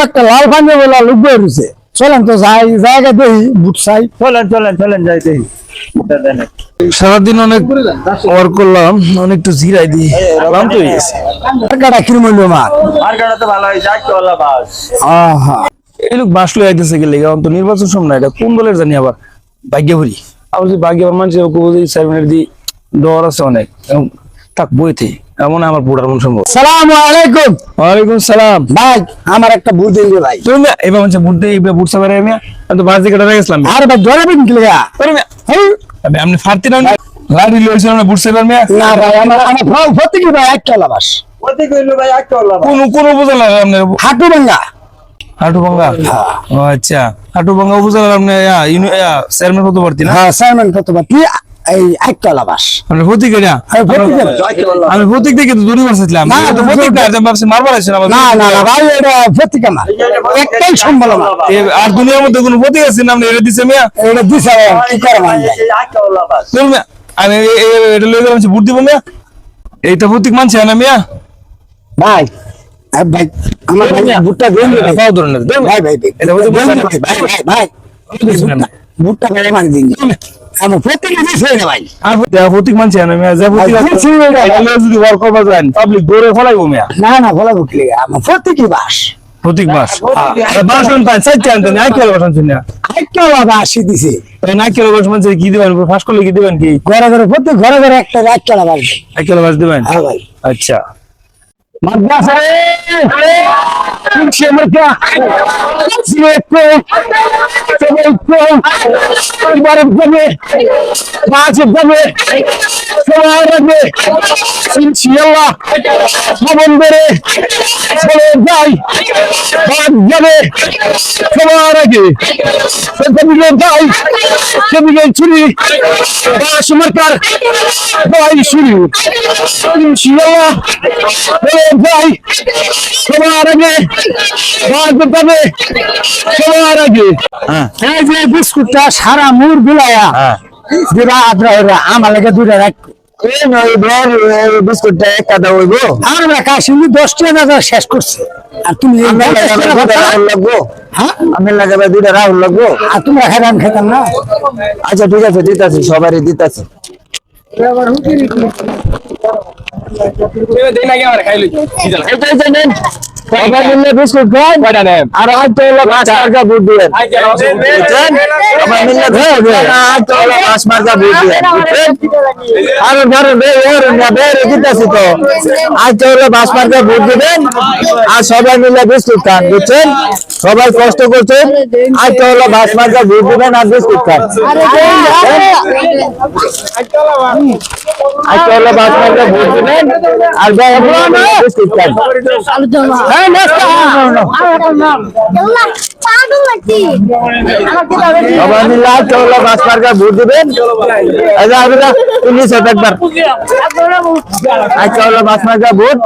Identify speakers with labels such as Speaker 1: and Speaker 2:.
Speaker 1: একটা লাল পাঞ্জা বলা লুক বেরোছে। চলেন তো যাই, জায়গা দেখি বুট চাই।
Speaker 2: চলেন যাই দেখি।
Speaker 3: সারাদিন অনেক ওয়ার্ক করলাম, অনেক একটু জিরাই দিই, ক্লান্ত হয়ে গেছে।
Speaker 1: টাকাটা কিরম হইলো আমার?
Speaker 2: মার্কেটটা তো ভালো হয়, যাই তো আল্লাহ বাস।
Speaker 3: এই লোক বাস লয়ে আইতেছে গেলে তো নির্বাচন সময় না, এটা কোন দলের জানি আবার ভাগ্যভরি আবার যে ভাগ্য মানুষের সাইমের দি ডর আছে অনেক থাক বইতে এমন আমার বুড়ার মন সম্ভব।
Speaker 1: সালাম আলাইকুম।
Speaker 3: ওয়ালাইকুম সালাম।
Speaker 1: ভাই আমার একটা বুট দিন ভাই।
Speaker 3: তুমি এবার বলছে বুট দিয়ে এবার বুট সাবারে আমি তো বাস দিকে ডরে গেছিলাম।
Speaker 1: আর ভাই ধরাবেন কি লাগা?
Speaker 3: আমি আপনি ফারতি না লাড়ি লইছিলাম না বুট সাবার মে।
Speaker 1: না ভাই আমার ভাও ভর্তি কি ভাই একটা লাবাস।
Speaker 2: ওতে কইলো ভাই একটা আল্লাহ।
Speaker 3: কোন উপজেলা আপনার?
Speaker 1: হাটু ভাঙ্গা।
Speaker 3: হাটু ভাঙ্গা। ও আচ্ছা, হাটু ভাঙ্গা উপজেলা আপনি চেয়ারম্যান কত পারতি না?
Speaker 1: হ্যাঁ চেয়ারম্যান কত পারতি এই একটা লাবাস।
Speaker 3: আপনি প্রতীক এটা? আমি প্রতীক দেখে তো দূরে মারছিলাম।
Speaker 1: না
Speaker 3: তো প্রতীক না ভাবছি মারবার আছে না।
Speaker 1: না না ভাই এটা প্রতীক না, একটাই সম্ভাবনা।
Speaker 3: আর দুনিয়ার মধ্যে কোনো প্রতীক আছে না? আপনি এটা দিছে মিয়া?
Speaker 1: এটা দিছে কি করে মান যায়?
Speaker 2: একটা আল্লাহ বাস।
Speaker 3: তুমি আমি এটা লই গেলাম বুট দিব মিয়া, এইটা প্রতীক মানছে না মিয়া?
Speaker 1: ভাই ভাই আমার বুটটা দেন
Speaker 3: পাও ধরনের
Speaker 1: ভাই ভাই
Speaker 3: এটা বলতে
Speaker 1: ভাই ভাই বুটটা মেরে মারি দিন। আমার প্রতীক দিছে না ভাই।
Speaker 3: আর প্রতীক মানছে না মিয়া? যে প্রতীক আছে যদি ওয়ার্ক করবা যান পাবলিক দৌড়ে ফলাইবো মিয়া।
Speaker 1: না না বলা বুকলে আমার প্রতীকই বাস।
Speaker 3: প্রতীক বাস বাসন পান চাইতে আনতেন না কি বাসন শুন না
Speaker 1: একটা লাবাস দিছে
Speaker 3: না কি বাস মানছে কি দিবেন? ফাঁস করলে কি দিবেন? কি
Speaker 1: ঘরে ঘরে প্রত্যেক ঘরে ঘরে একটা লাবাস
Speaker 3: এক বাস দিবেন?
Speaker 1: হ্যাঁ ভাই।
Speaker 3: আচ্ছা
Speaker 1: মাদ্রাসা রে শিমরকা সিলেক্ট এবারে যাবে বাজে যাবে সবার আগে ইনশাআল্লাহ সমন্দরে চলে যাই বাজ যাবে সবার আগে সেদিকে যাই সেদিকে চুরি বাস মার্কার ভাই শুরু ইনশাআল্লাহ যাই সবার আগে যাবে সবার আগে। এই যে বিস্কুটটা সারা মুর বিলায়া দিবা আদ্রা আমার লাগে দুইটা রাখ।
Speaker 3: বিস্কুটটা এক কাদা হইব
Speaker 1: আর কাশিমি 10 টাকা শেষ করছে। আর তুমি
Speaker 3: লাগবো?
Speaker 1: হ্যাঁ
Speaker 3: আমি লাগাবে দুইটা রাহুল লাগবো।
Speaker 1: আর তোমরা খেতাম খেতাম না।
Speaker 3: আচ্ছা ঠিক আছে দিতাছি, সবারই দিতাছি। বিস্কুট আর হয়তো পাঁচ মার্কা ভোট দিবেন। আমার মিললে পাঁচ মার্কা ভোট দিবেন। আরো ধরেন দিতেছি তো আজ হলো পাঁচ মার্কা ভোট দিবেন আর সবাই মিলে বিস্কুট খান, বুঝছেন? সবাই কষ্ট করছেন, আজ হলো পাঁচ মার্কা ভোট দিবেন আর বিস্কুট খান। আজ হলো পাঁচ মার্কা ভোট দিবেন আর বিস্কুট খান। সবাই মিলে আজ হলো পাঁচ মার্কা ভোট দিবেন। একবার আজ হলো পাঁচ মার্কা ভোট।